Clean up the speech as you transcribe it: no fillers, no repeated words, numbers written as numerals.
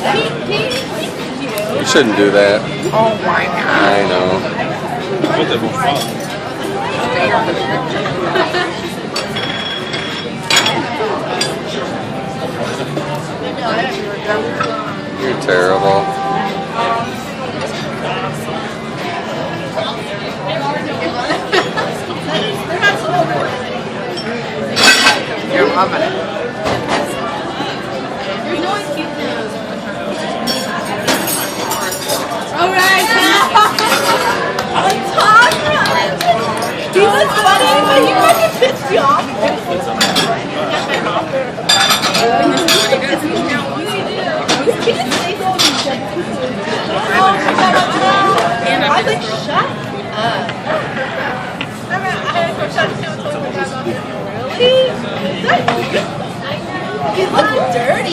You shouldn't do that. Oh my god. I know. You're terrible. You're loving it. Alright. He was funny, but he fucking pissed you off.